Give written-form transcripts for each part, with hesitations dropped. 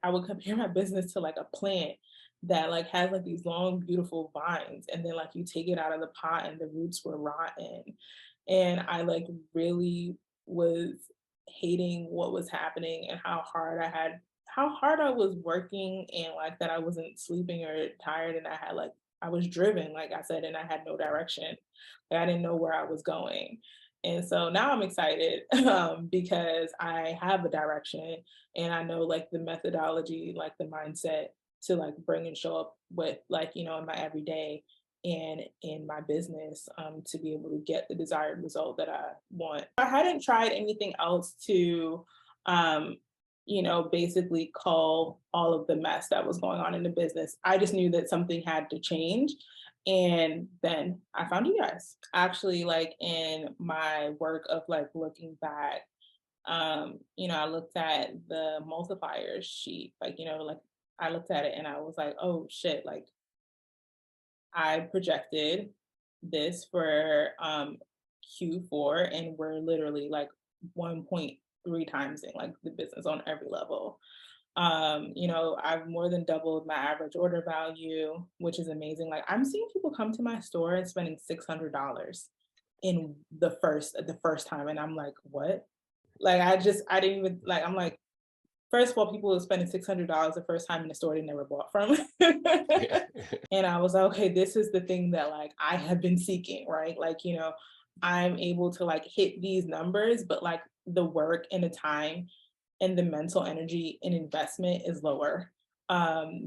I would compare my business to like a plant that like has like these long, beautiful vines, and then like you take it out of the pot and the roots were rotten. And I like really was hating what was happening and how hard I was working, and like that I wasn't sleeping or tired, and I was driven, like I said, and I had no direction. Like I didn't know where I was going. And so now I'm excited because I have a direction, and I know like the methodology, like the mindset to like bring and show up with like, in my everyday and in my business, to be able to get the desired result that I want. I hadn't tried anything else to, um, basically cull all of the mess that was going on in the business. I just knew that something had to change. And then I found you guys. Actually, like in my work of like looking back, I looked at the multiplier sheet, like, like I looked at it and I was like, oh shit, like I projected this for Q4, and we're literally like 1.3 times in like the business on every level. I've more than doubled my average order value, which is amazing. Like I'm seeing people come to my store and spending $600 in the first time, and I'm like, what? Like I didn't even like. I'm like, first of all, people were spending $600 the first time in the store they never bought from. Yeah. And I was like, okay, this is the thing that like I have been seeking, right? Like, I'm able to like hit these numbers, but like the work and the time and the mental energy and investment is lower.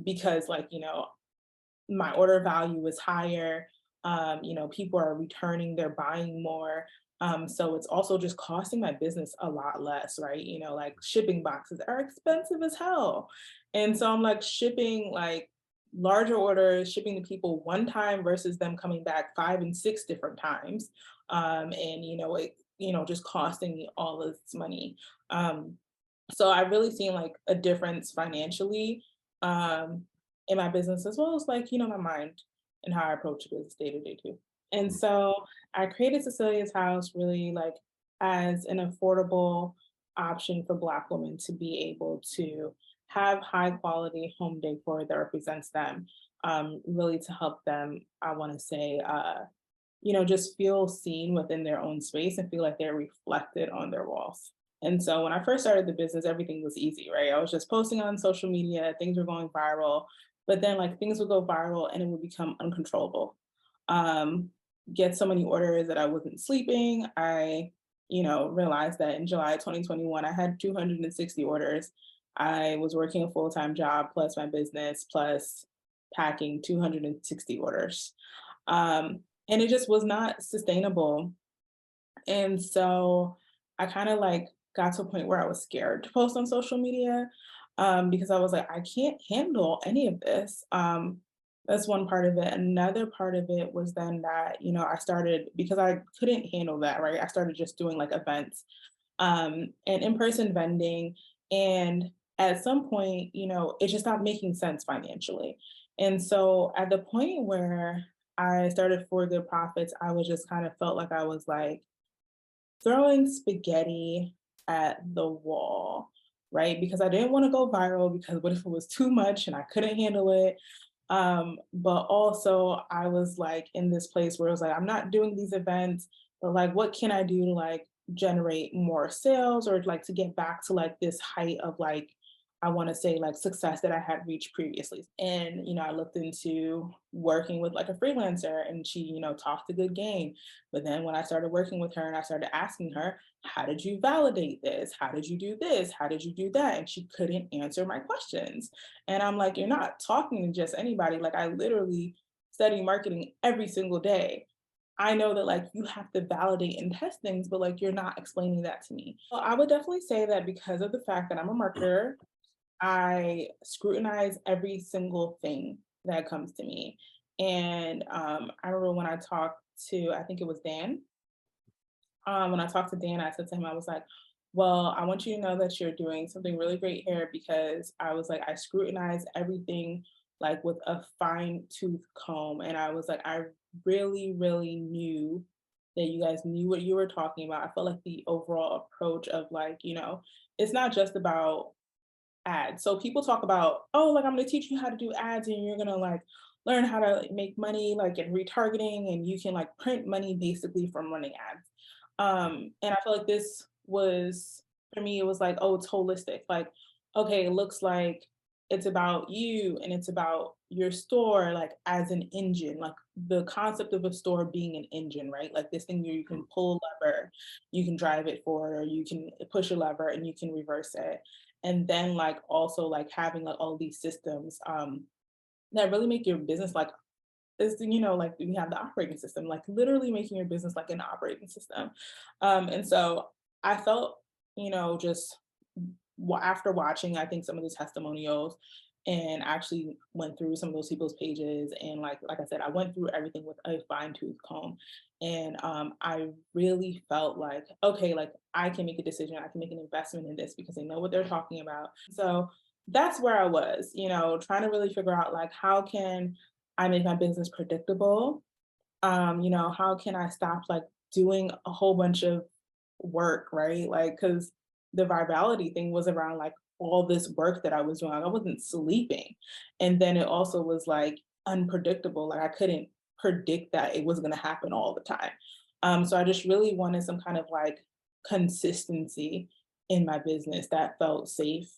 Because like, my order value is higher. People are returning, they're buying more. So it's also just costing my business a lot less, right? Like shipping boxes are expensive as hell. And so I'm like shipping like larger orders, shipping to people one time versus them coming back 5 and 6 different times. And just costing me all this money. Um, so I've really seen like a difference financially. Um, in my business as well as like, my mind and how I approach business day to day too. And so I created Cecilia's House really like as an affordable option for Black women to be able to have high quality home decor that represents them, really to help them, I want to say, just feel seen within their own space and feel like they're reflected on their walls. And so when I first started the business, everything was easy, right? I was just posting on social media, things were going viral, but then like things would go viral and it would become uncontrollable. Um, get so many orders that I wasn't sleeping. I, realized that in July 2021, I had 260 orders. I was working a full-time job plus my business plus packing 260 orders. And it just was not sustainable. And so I kind of like got to a point where I was scared to post on social media, because I was like, I can't handle any of this. That's one part of it. Another part of it was then that, I started because I couldn't handle that, right? I started just doing like events, and in person vending. And at some point, it just stopped making sense financially. And so at the point where I started For Good Profits, I was just kind of felt like I was like throwing spaghetti at the wall, right? Because I didn't want to go viral because what if it was too much and I couldn't handle it? But also I was like in this place where it was like, I'm not doing these events, but like, what can I do to like generate more sales or like to get back to like this height of like, I want to say like success that I had reached previously. And, I looked into working with like a freelancer and she, talked a good game. But then when I started working with her and I started asking her, how did you validate this? How did you do this? How did you do that? And she couldn't answer my questions. And I'm like, you're not talking to just anybody. Like, I literally study marketing every single day. I know that like you have to validate and test things, but like you're not explaining that to me. Well, I would definitely say that because of the fact that I'm a marketer, I scrutinize every single thing that comes to me. And I remember when I talked to, I think it was Dan. When I talked to Dan, I said to him, I was like, well, I want you to know that you're doing something really great here because I was like, I scrutinize everything like with a fine tooth comb. And I was like, I really, really knew that you guys knew what you were talking about. I felt like the overall approach of like, it's not just about ads. So people talk about, oh, like I'm gonna teach you how to do ads and you're gonna like learn how to make money like in retargeting and you can like print money basically from running ads. And I feel like this was for me, it was like, oh, it's holistic. Like, okay, it looks like it's about you and it's about your store, like as an engine, like the concept of a store being an engine, right? Like this thing where you can pull a lever, you can drive it forward, or you can push a lever and you can reverse it. And then like also like having like all these systems that really make your business like is, you know, like we have the operating system, like literally making your business like an operating system. And so I felt, you know, just after watching, I think some of the testimonials and actually went through some of those people's pages and like I said, I went through everything with a fine tooth comb. And I really felt like, okay, like I can make a decision, I can make an investment in this because they know what they're talking about. So that's where I was, you know, trying to really figure out like how can I make my business predictable? You know, how can I stop like doing a whole bunch of work, right? Like, because the virality thing was around like all this work that I was doing. Like, I wasn't sleeping. And then it also was like unpredictable. Like I couldn't predict that it was going to happen all the time. So I just really wanted some kind of like consistency in my business that felt safe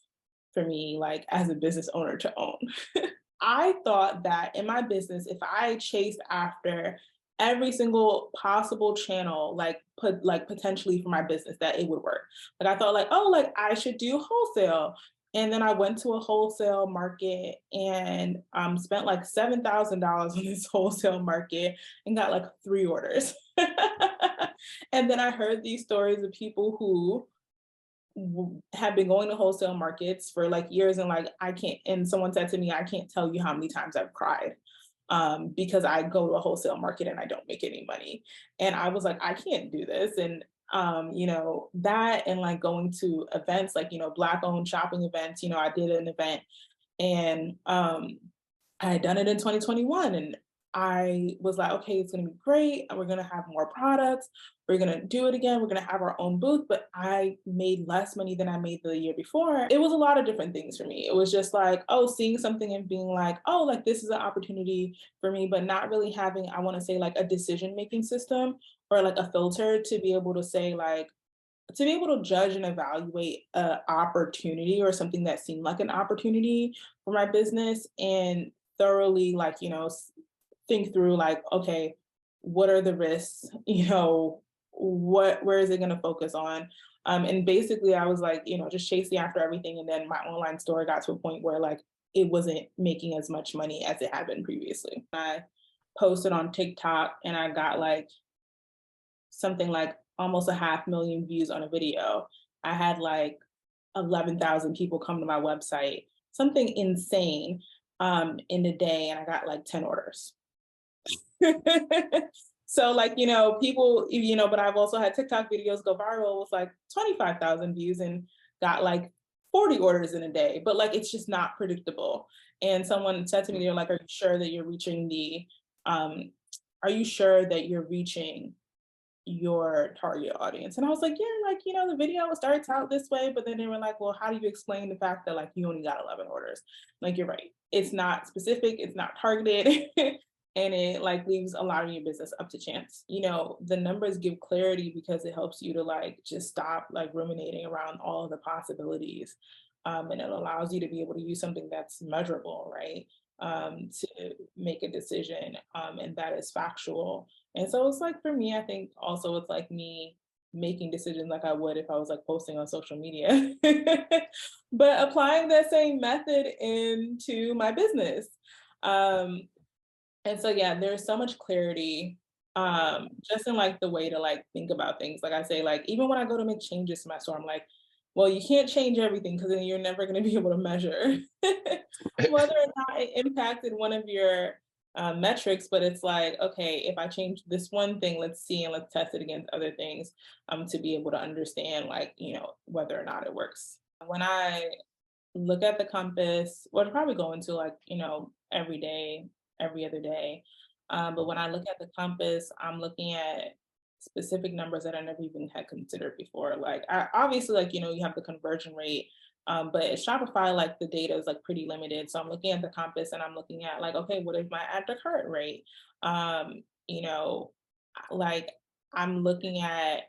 for me, like as a business owner to own. I thought that in my business, if I chased after every single possible channel, like put like potentially for my business, that it would work. Like I thought like, oh, like I should do wholesale. And then I went to a wholesale market and spent like $7,000 on this wholesale market and got like 3 orders. And then I heard these stories of people who have been going to wholesale markets for like years and like I can't, and someone said to me, I can't tell you how many times I've cried because I go to a wholesale market and I don't make any money. And I was like, I can't do this. And you know, that and like going to events like, you know, Black owned shopping events, you know, I did an event and I had done it in 2021 and I was like, okay, it's gonna be great. And we're gonna have more products. We're gonna do it again. We're gonna have our own booth. But I made less money than I made the year before. It was a lot of different things for me. It was just like, oh, seeing something and being like, oh, like this is an opportunity for me, but not really having, I wanna say, like a decision making system or like a filter to be able to say, like, to be able to judge and evaluate a opportunity or something that seemed like an opportunity for my business and thoroughly like, you know, think through like, okay, what are the risks? You know, where is it going to focus on? And basically I was like, you know, just chasing after everything. And then my online store got to a point where like it wasn't making as much money as it had been previously. I posted on TikTok and I got like something like almost a 500,000 views on a video. I had like 11,000 people come to my website, something insane in a day, and I got like 10 orders. So like, you know, people, you know, but I've also had TikTok videos go viral with like 25,000 views and got like 40 orders in a day, but like it's just not predictable. And someone said to me, they're like, are you sure that you're reaching um, are you sure that you're reaching your target audience? And I was like, yeah, like, you know, the video starts out this way, but then they were like, well, how do you explain the fact that like you only got 11 orders? Like, you're right. It's not specific, it's not targeted, and it like leaves a lot of your business up to chance. You know, the numbers give clarity because it helps you to like just stop like ruminating around all of the possibilities. And it allows you to be able to use something that's measurable, right? To make a decision and that is factual. And so it's like for me, I think also it's like me making decisions like I would if I was like posting on social media, but applying that same method into my business. Um, and so yeah, there's so much clarity just in like the way to like think about things. Like I say, like even when I go to make changes to my store, I'm like, well, you can't change everything because then you're never going to be able to measure whether or not it impacted one of your metrics. But it's like, okay, if I change this one thing, let's see and let's test it against other things to be able to understand, like, you know, whether or not it works. When I look at the compass, well, probably go into like, you know, every day, every other day. But when I look at the compass, I'm looking at specific numbers that I never even had considered before. Like, obviously, like, you know, you have the conversion rate, But at Shopify, like the data is like pretty limited. So I'm looking at the compass and I'm looking at like, okay, what is my add to cart rate? You know, like I'm looking at,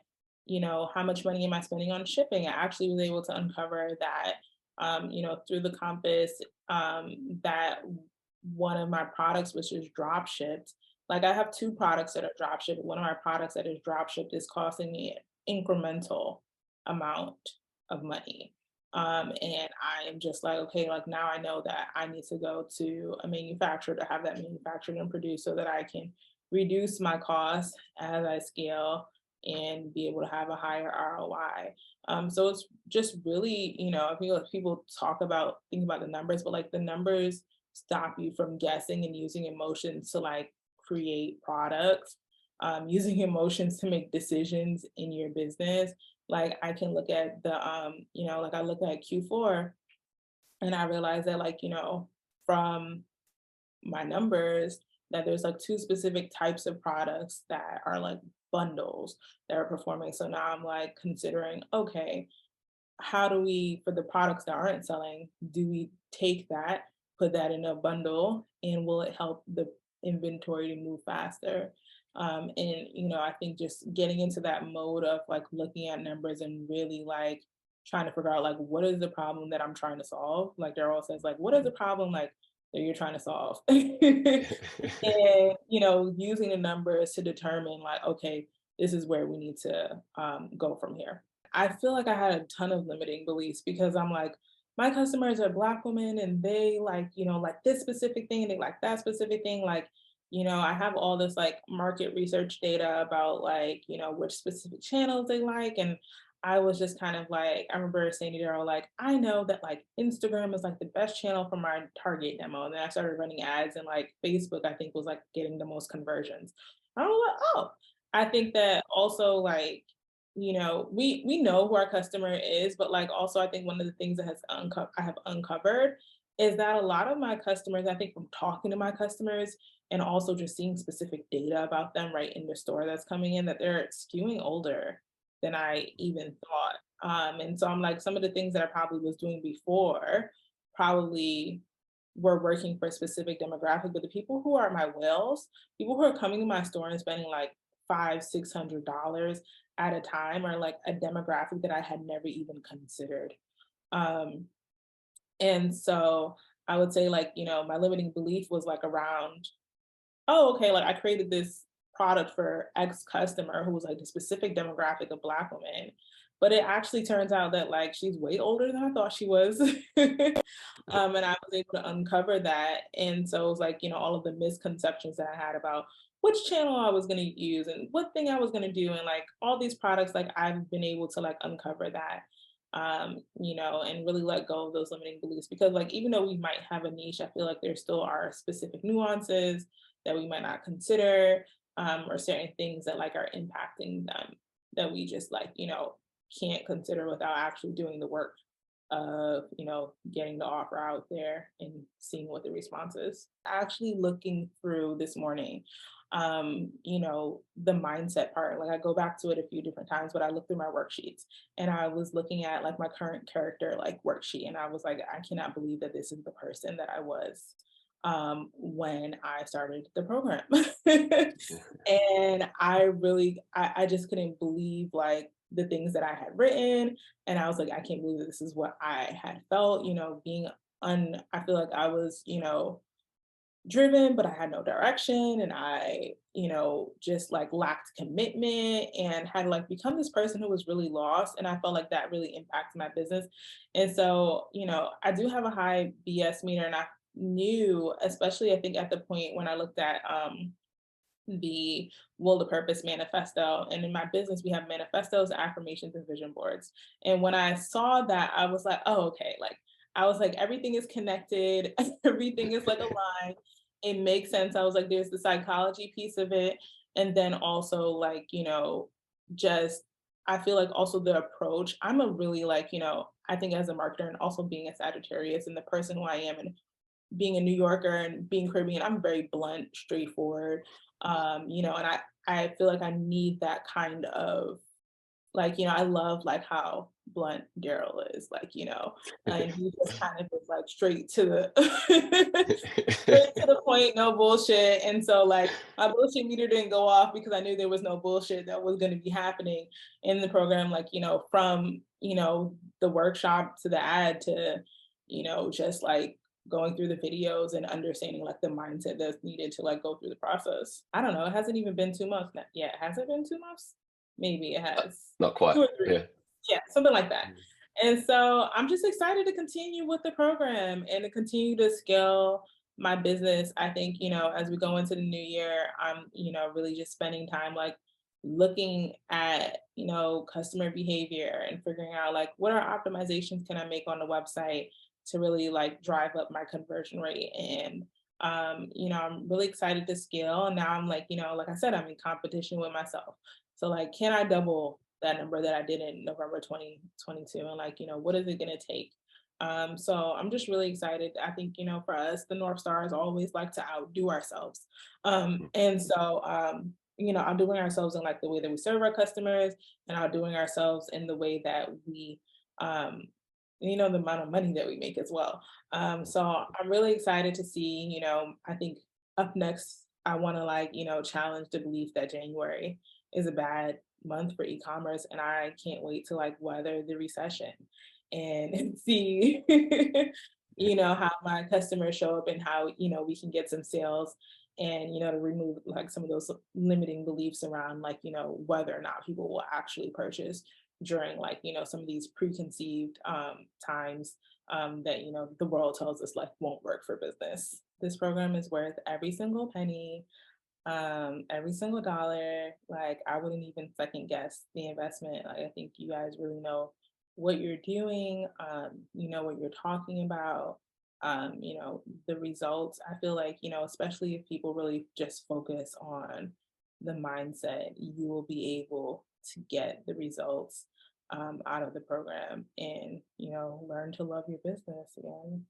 how much money am I spending on shipping? I actually was able to uncover that, through the compass, that one of my products, which is drop shipped, like I have two products that are drop shipped. One of my products that is drop shipped is costing me an incremental amount of money. And I am just like, okay, like now I know that I need to go to a manufacturer to have that manufactured and produced so that I can reduce my costs as I scale and be able to have a higher ROI. So it's just really, I feel like people think about the numbers, but like the numbers stop you from guessing and using emotions to like create products, using emotions to make decisions in your business. Like I can look at like I look at Q4 and I realize that like, from my numbers that there's like two specific types of products that are like bundles that are performing. So now I'm like considering, okay, how do we, for the products that aren't selling, do we take that, put that in a bundle, and will it help the inventory to move faster? And I think just getting into that mode of like looking at numbers and really like trying to figure out like what is the problem that I'm trying to solve. Like Daryl says, like what is the problem like that you're trying to solve? And using the numbers to determine like, okay, this is where we need to go from here. I feel like I had a ton of limiting beliefs because I'm like, my customers are Black women and they like, like this specific thing, they like that specific thing. Like, I have all this like market research data about like, which specific channels they like. And I was just kind of like, I remember saying to Daryl, like, I know that like Instagram is like the best channel for my target demo. And then I started running ads and like Facebook, I think was like getting the most conversions. I was like, oh, I think that also like, we know who our customer is, but like also I think one of the things that I have uncovered is that a lot of my customers, I think from talking to my customers and also just seeing specific data about them right in the store that's coming in, that they're skewing older than I even thought. And so I'm like, some of the things that I probably was doing before probably were working for a specific demographic, but the people who are my whales, people who are coming to my store and spending like $500-600 at a time are like a demographic that I had never even considered. Um, and so I would say like, my limiting belief was like around, oh, okay, like I created this product for X customer who was like the specific demographic of Black women. But it actually turns out that like she's way older than I thought she was. And I was able to uncover that. And so it was like, all of the misconceptions that I had about which channel I was going to use and what thing I was going to do. And like all these products, like I've been able to like uncover that, and really let go of those limiting beliefs. Because like, even though we might have a niche, I feel like there still are specific nuances that we might not consider, or certain things that like are impacting them that we just like, can't consider without actually doing the work of, getting the offer out there and seeing what the response is. Actually looking through this morning, the mindset part, like I go back to it a few different times, but I look through my worksheets and I was looking at like my current character, like worksheet, and I was like, I cannot believe that this is the person that I was when I started the program. And I just couldn't believe like the things that I had written. And I was like, I can't believe that this is what I had felt, I feel like I was, driven, but I had no direction. And I, just like lacked commitment and had like become this person who was really lost. And I felt like that really impacted my business. And so, I do have a high BS meter and I knew, especially I think at the point when I looked at the Will the Purpose manifesto. And in my business, we have manifestos, affirmations, and vision boards. And when I saw that, I was like, oh, okay. Like, I was like, everything is connected, everything is like aligned. It makes sense. I was like, there's the psychology piece of it. And then also, like, just I feel like also the approach. I'm a really like, I think as a marketer and also being a Sagittarius and the person who I am and being a New Yorker and being Caribbean, I'm very blunt, straightforward. And I feel like I need that kind of Like, I love like how blunt Daryl is, like, and he just kind of is like straight to the straight to the point, no bullshit. And so like my bullshit meter didn't go off because I knew there was no bullshit that was going to be happening in the program, like, from, the workshop to the ad to, just like going through the videos and understanding like the mindset that's needed to like go through the process. I don't know. It hasn't even been 2 months yet. Has it been 2 months? Maybe it has. Not quite. 2 or 3. Yeah. Yeah, something like that. Mm. And so I'm just excited to continue with the program and to continue to scale my business. I think, as we go into the new year, I'm, really just spending time like looking at, customer behavior and figuring out like what are optimizations can I make on the website to really like drive up my conversion rate. And I'm really excited to scale. And now I'm like, like I said, I'm in competition with myself. So like, can I double that number that I did in November 2022? And like, what is it going to take? So I'm just really excited. I think, for us, the North Stars always like to outdo ourselves. Mm. And so, outdoing ourselves in like the way that we serve our customers and outdoing ourselves in the way that we, um, the amount of money that we make as well. So I'm really excited to see, I think up next, I want to like, challenge the belief that January is a bad month for e-commerce, and I can't wait to like weather the recession and see Yeah. how my customers show up and how we can get some sales and to remove like some of those limiting beliefs around like whether or not people will actually purchase during like some of these preconceived times that the world tells us like won't work for business. This program is worth every single penny, every single dollar. Like I wouldn't even second guess the investment. Like I think you guys really know what you're doing, you know what you're talking about, the results. I feel like, especially if people really just focus on the mindset, you will be able to get the results out of the program and, learn to love your business again.